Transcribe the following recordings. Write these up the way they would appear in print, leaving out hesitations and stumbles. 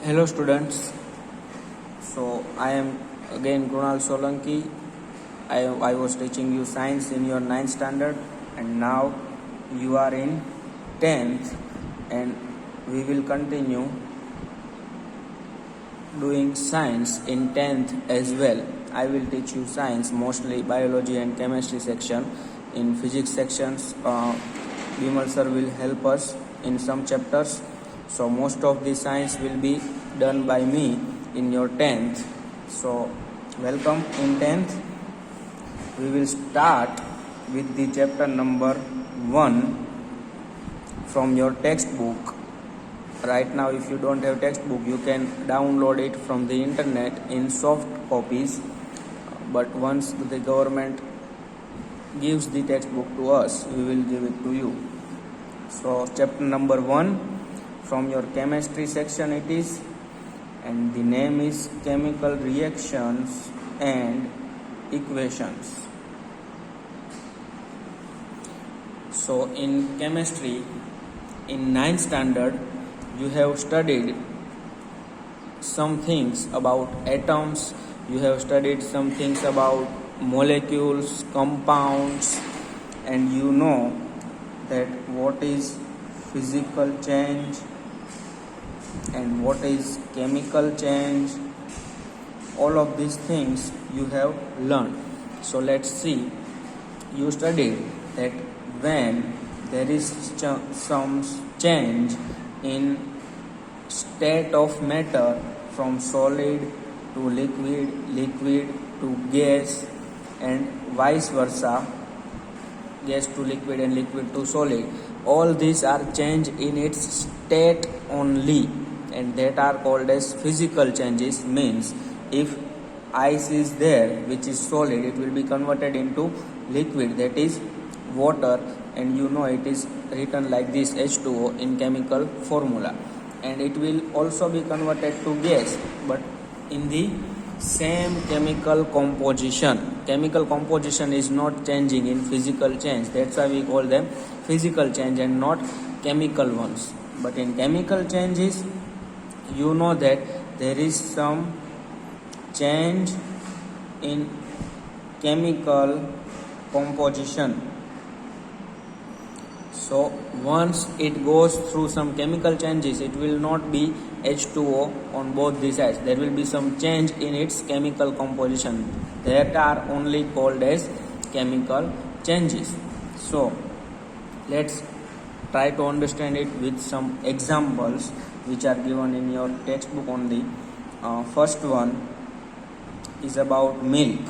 Hello students, so I am again Krunal Solanki. I was teaching you science in your 9th standard and now you are in 10th and we will continue doing science in 10th as well. I will teach you science, mostly biology and chemistry section. In physics sections, Bimal sir will help us in some chapters. So most of the science will be done by me in your 10th. So welcome in 10th. We will start with the chapter number 1 from your textbook. Right now, if you don't have textbook, you can download it from the internet in soft copies. But once the government gives the textbook to us, we will give it to you. So chapter number 1 from your chemistry section it is, and the name is chemical reactions and equations. So in chemistry, in 9th standard, you have studied some things about atoms, you have studied some things about molecules, compounds, and you know that what is physical change and what is chemical change. All of these things you have learned. So let's see. You studied that when there is some change in state of matter from solid to liquid, liquid to gas, and vice versa, gas to liquid and liquid to solid, all these are change in its state only, and that are called as physical changes. Means if ice is there which is solid, it will be converted into liquid, that is water, and you know it is written like this, H2O in chemical formula, and it will also be converted to gas, but in the same chemical composition. Chemical composition is not changing in physical change, that's why we call them physical change and not chemical ones. But in chemical changes, you know that there is some change in chemical composition. So once it goes through some chemical changes, it will not be H2O on both the sides. There will be some change in its chemical composition. That are only called as chemical changes. So let's try to understand it with some examples which are given in your textbook only. First one is about milk.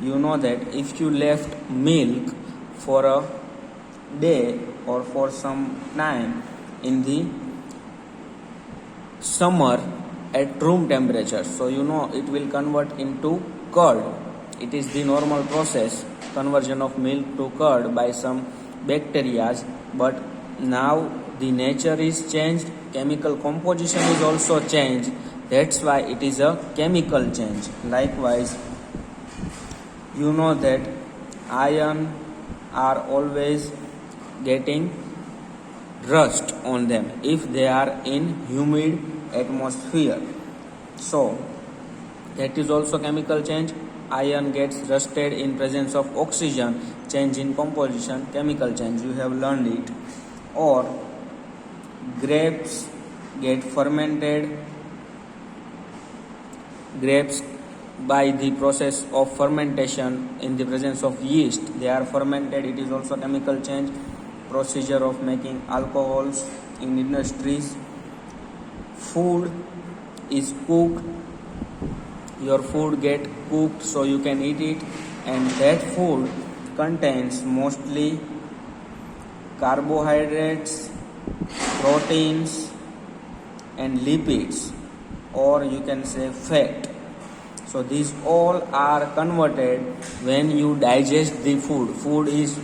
You know that if you left milk for a day or for some time in the summer at room temperature, so you know it will convert into curd. It is the normal process, conversion of milk to curd by some bacteria, but now the nature is changed, chemical composition is also changed, that's why it is a chemical change. Likewise, you know that iron are always getting rust on them if they are in humid atmosphere, so that is also chemical change. Iron gets rusted in presence of oxygen, change in composition, chemical change, you have learned it. Or grapes get fermented, grapes by the process of fermentation in the presence of yeast, they are fermented, it is also chemical change. Procedure of making alcohols in industries. Food is cooked, your food get cooked so you can eat it, and that food contains mostly carbohydrates, proteins and lipids, or you can say fat. So these all are converted when you digest the food. Food is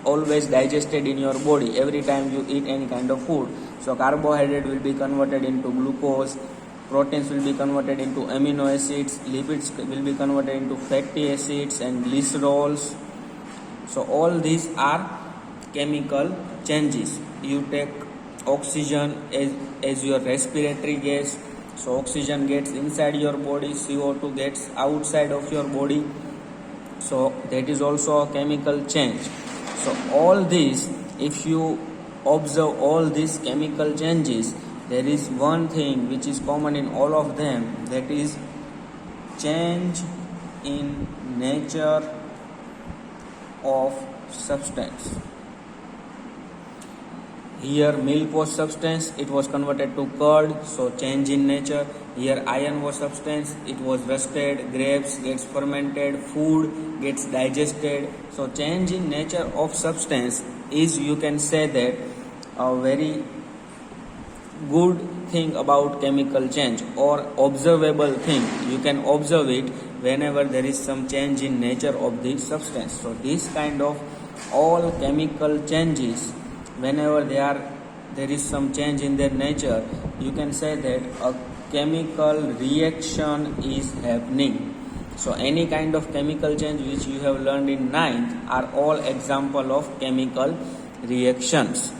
always digested in your body every time you eat any kind of food. So carbohydrate will be converted into glucose, proteins will be converted into amino acids, lipids will be converted into fatty acids and glycerols. So all these are chemical changes. You take oxygen as your respiratory gas. So oxygen gets inside your body, CO2 gets outside of your body. So that is also a chemical change. So all this, if you observe all these chemical changes, there is one thing which is common in all of them, that is change in nature of substance. Here milk was substance, it was converted to curd, so change in nature. Here iron was substance, it was rusted, grapes gets fermented, food gets digested. So change in nature of substance is, you can say that, a very good thing about chemical change, or observable thing. You can observe it whenever there is some change in nature of the substance. So this kind of all chemical changes, whenever there is some change in their nature, you can say that a chemical reaction is happening. So any kind of chemical change which you have learned in 9th are all example of chemical reactions.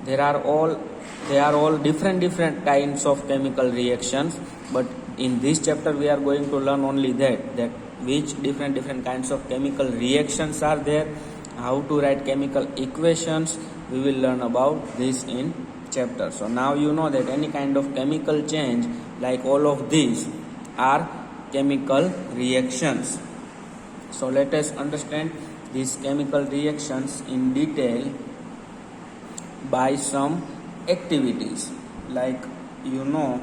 They are all different kinds of chemical reactions, but in this chapter we are going to learn only that which different kinds of chemical reactions are there, how to write chemical equations. We will learn about this in chapter. So now you know that any kind of chemical change, like all of these, are chemical reactions. So let us understand these chemical reactions in detail by some activities. Like, you know,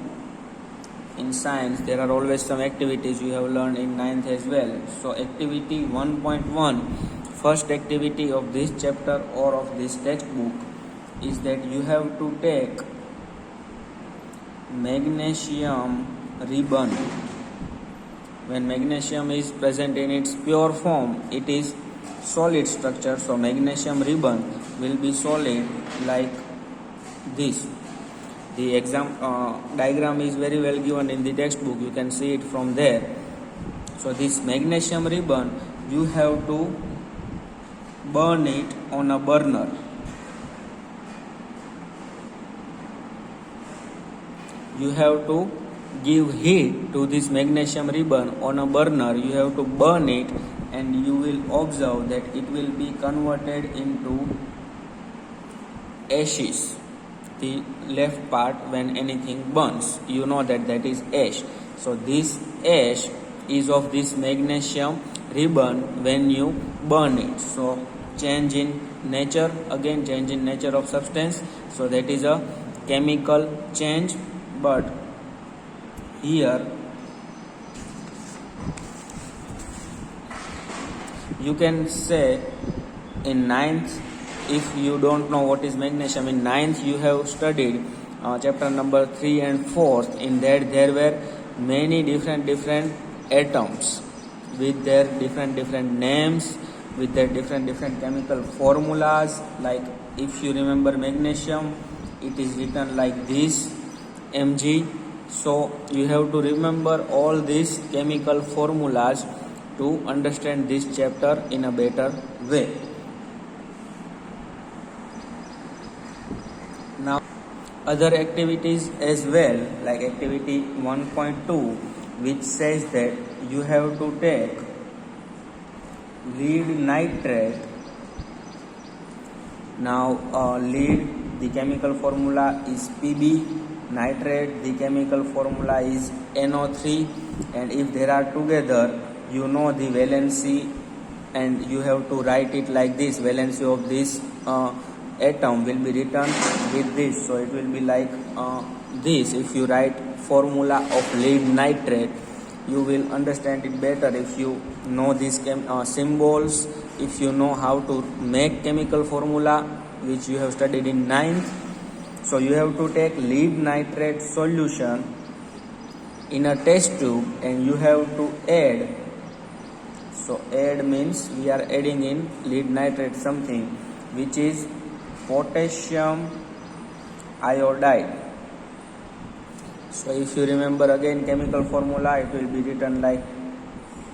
in science there are always some activities you have learned in 9th as well. So activity 1.1, first activity of this chapter or of this textbook, is that you have to take magnesium ribbon. When magnesium is present in its pure form, it is solid structure. So magnesium ribbon will be solid like this. The diagram is very well given in the textbook. You can see it from there. So this magnesium ribbon, you have to burn it on a burner. You have to give heat to this magnesium ribbon on a burner. You have to burn it, and you will observe that it will be converted into ashes. The left part, when anything burns, you know that is ash. So this ash is of this magnesium ribbon when you burn it. So change in nature, again change in nature of substance. So that is a chemical change. But here you can say in 9th, if you don't know what is magnesium, in 9th you have studied chapter number 3 and 4th. In that there were many different atoms with their different names, with their different chemical formulas. Like, if you remember magnesium, it is written like this, Mg. So you have to remember all these chemical formulas to understand this chapter in a better way. Now other activities as well, like activity 1.2, which says that you have to take lead nitrate. Now lead, the chemical formula is Pb. Nitrate, the chemical formula is NO3, and if they are together, you know the valency, and you have to write it like this. Valency of this atom will be written with this, so it will be like this. If you write formula of lead nitrate, you will understand it better if you know these symbols, if you know how to make chemical formula, which you have studied in 9th. So you have to take lead nitrate solution in a test tube, and you have to add. So add means we are adding in lead nitrate something which is potassium iodide. So if you remember again chemical formula, it will be written like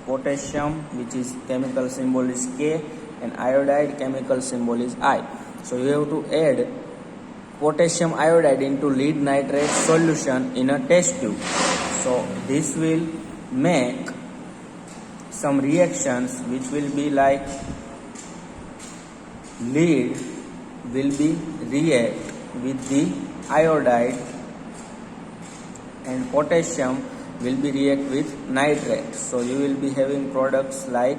potassium, which is chemical symbol is K, and iodide chemical symbol is I. So you have to add potassium iodide into lead nitrate solution in a test tube. So this will make some reactions which will be like lead will be react with the iodide and potassium will be react with nitrate. So you will be having products like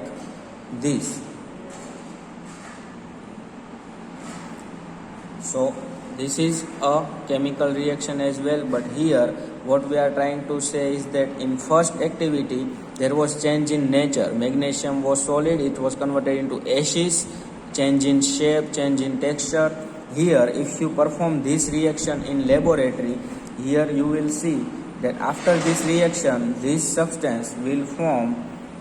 this. So this is a chemical reaction as well, but here what we are trying to say is that in first activity there was change in nature. Magnesium was solid, it was converted into ashes, change in shape, change in texture. Here if you perform this reaction in laboratory, here you will see that after this reaction this substance will form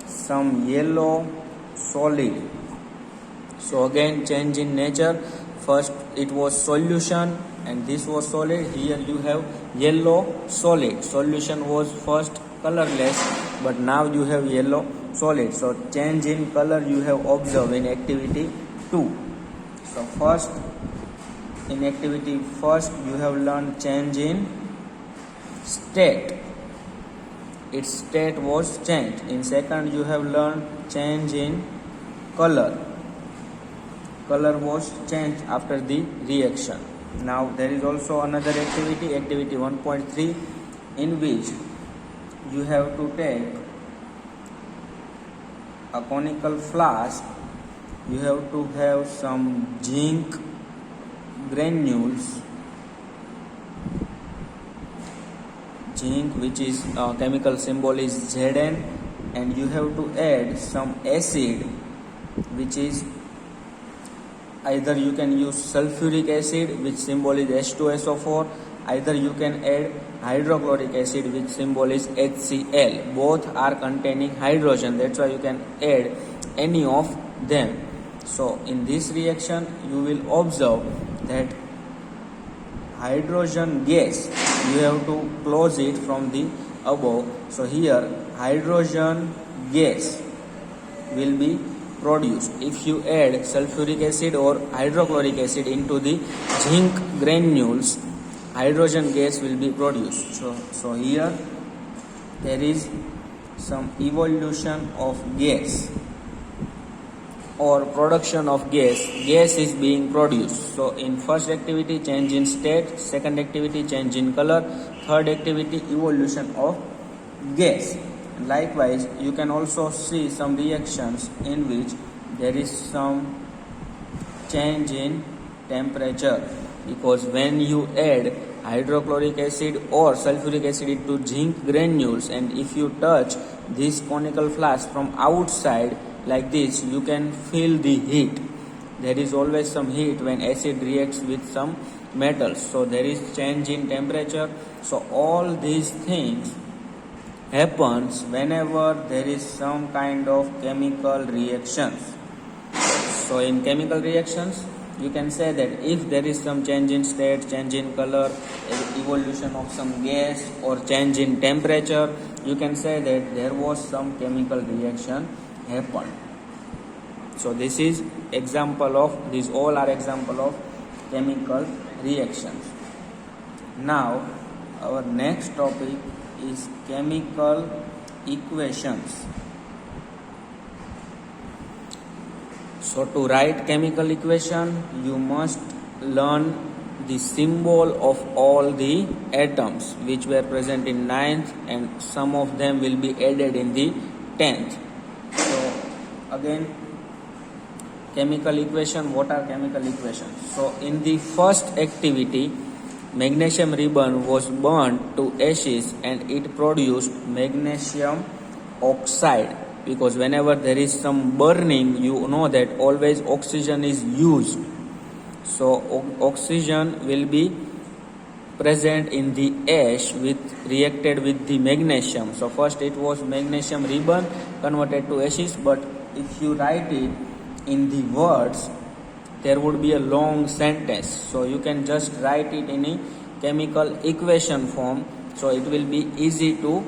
some yellow solid. So again change in nature. First it was solution and this was solid. Here you have yellow solid. Solution was first colorless, but now you have yellow solid. So change in color you have observed in activity 2. So first in activity first you have learned change in state. Its state was changed. In second you have learned change in color. Color was changed after the reaction. Now there is also another activity, activity 1.3, in which you have to take a conical flask. You have to have some zinc granules, zinc, which is chemical symbol is Zn, and you have to add some acid, which is either you can use sulfuric acid, which symbol is H2SO4, either you can add hydrochloric acid, which symbol is HCl. Both are containing hydrogen, that's why you can add any of them. So in this reaction you will observe that hydrogen gas, you have to close it from the above. So here hydrogen gas will be produced. If you add sulfuric acid or hydrochloric acid into the zinc granules, hydrogen gas will be produced. So here there is some evolution of gas or production of gas. Gas is being produced. So in first activity change in state, second activity change in color, third activity evolution of gas. Likewise you can also see some reactions in which there is some change in temperature, because when you add hydrochloric acid or sulfuric acid into zinc granules, and if you touch this conical flask from outside like this, you can feel the heat. There is always some heat when acid reacts with some metals, so there is change in temperature. So all these things happens whenever there is some kind of chemical reactions. So in chemical reactions you can say that if there is some change in state, change in color, evolution of some gas or change in temperature, you can say that there was some chemical reaction happened. So this is example of, these all are example of chemical reactions. Now our next topic is chemical equations. So to write chemical equation you must learn the symbol of all the atoms which were present in 9th, and some of them will be added in the 10th. So again, chemical equation, what are chemical equations? So in the first activity magnesium ribbon was burned to ashes and it produced magnesium oxide, because whenever there is some burning you know that always oxygen is used. So oxygen will be present in the ash with reacted with the magnesium. So first it was magnesium ribbon converted to ashes, but if you write it in the words there would be a long sentence, so you can just write it in a chemical equation form, so it will be easy to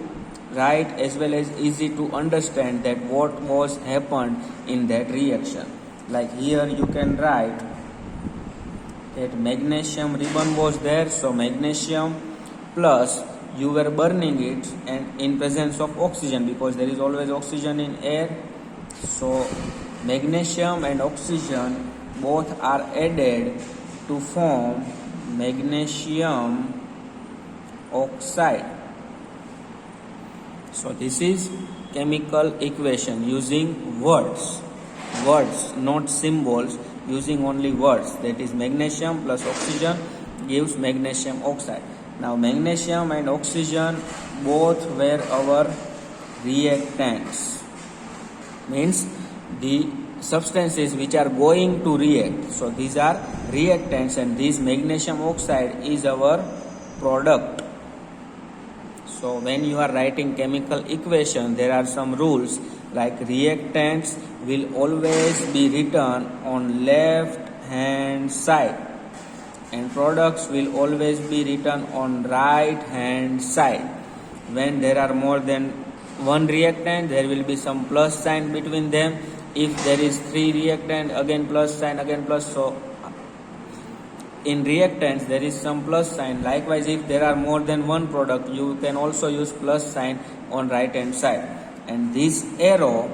write as well as easy to understand that what was happened in that reaction. Like here you can write that magnesium ribbon was there, so magnesium plus you were burning it and in presence of oxygen, because there is always oxygen in air. So magnesium and oxygen both are added to form magnesium oxide. So this is chemical equation using words, not symbols, using only words. That is magnesium plus oxygen gives magnesium oxide. Now magnesium and oxygen both were our reactants, means the substances which are going to react. So these are reactants and this magnesium oxide is our product. So when you are writing chemical equation, there are some rules, like reactants will always be written on left hand side and products will always be written on right hand side. When there are more than one reactant, there will be some plus sign between them. If there is 3 reactant, again plus sign, again plus. So in reactants there is some plus sign. Likewise, if there are more than one product, you can also use plus sign on right hand side. And this arrow,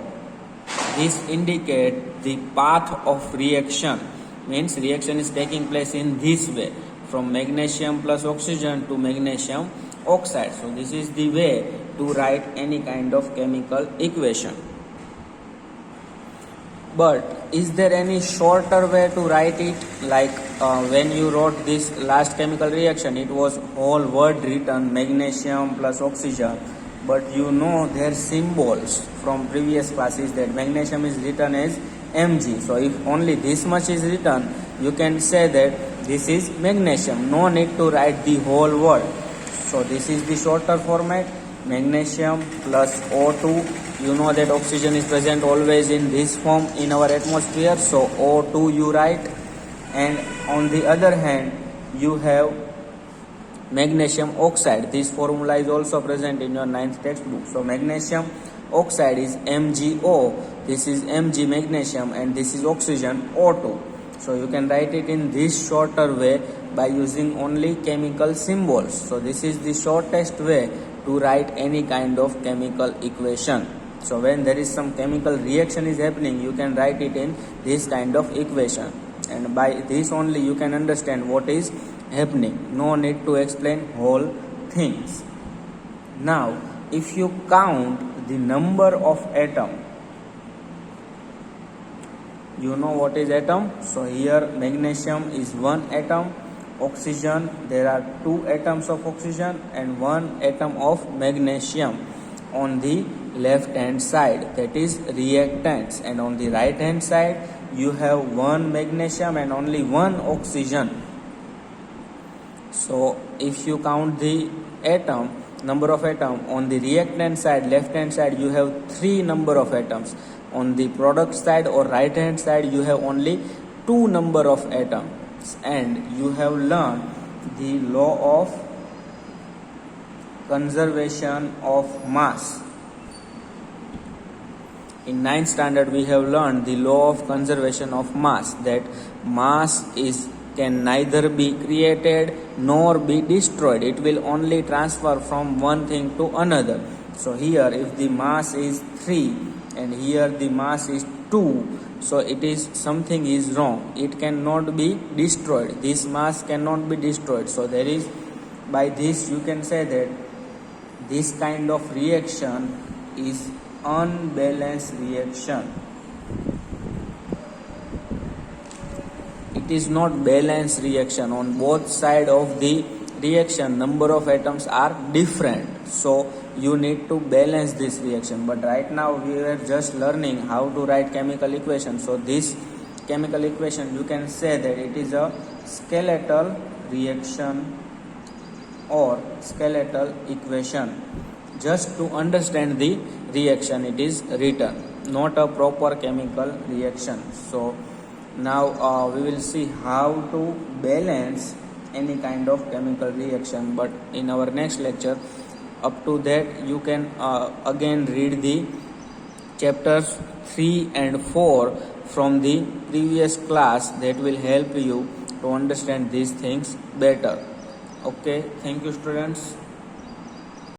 this indicate the path of reaction, means reaction is taking place in this way, from magnesium plus oxygen to magnesium oxide. So this is the way to write any kind of chemical equation. But is there any shorter way to write it? Like when you wrote this last chemical reaction, it was whole word written magnesium plus oxygen. But you know their symbols from previous classes that magnesium is written as Mg. So if only this much is written, you can say that this is magnesium. No need to write the whole word. So this is the shorter format, magnesium plus O2. You know that oxygen is present always in this form in our atmosphere, so O2 you write. And on the other hand, you have magnesium oxide. This formula is also present in your 9th textbook. So magnesium oxide is MgO, this is Mg magnesium, and this is oxygen O2. So you can write it in this shorter way by using only chemical symbols. So this is the shortest way to write any kind of chemical equation. So when there is some chemical reaction is happening, you can write it in this kind of equation. And by this only you can understand what is happening. No need to explain whole things. Now, if you count the number of atom, you know what is atom? So here magnesium is 1 atom, oxygen, there are 2 atoms of oxygen and 1 atom of magnesium on the left hand side, that is reactants. And on the right hand side you have 1 magnesium and only 1 oxygen. So if you count the number of atom on the reactant side, left hand side, you have 3 number of atoms. On the product side or right hand side, you have only 2 number of atoms. And you have learned the law of conservation of mass. In 9th standard we have learned the law of conservation of mass, that mass can neither be created nor be destroyed. It will only transfer from one thing to another. So here if the mass is 3 and here the mass is 2, so it is something is wrong. It cannot be destroyed. This mass cannot be destroyed. So there is, by this you can say that this kind of reaction is unbalanced reaction. It is not balanced reaction. On both sides of the reaction, number of atoms are different. So you need to balance this reaction. But right now we are just learning how to write chemical equation. So this chemical equation, you can say that it is a skeletal reaction or skeletal equation. Just to understand the reaction it is written, not a proper chemical reaction. So now we will see how to balance any kind of chemical reaction, but in our next lecture. Up to that you can again read the chapters 3 and 4 from the previous class. That will help you to understand these things better. Okay, thank you students.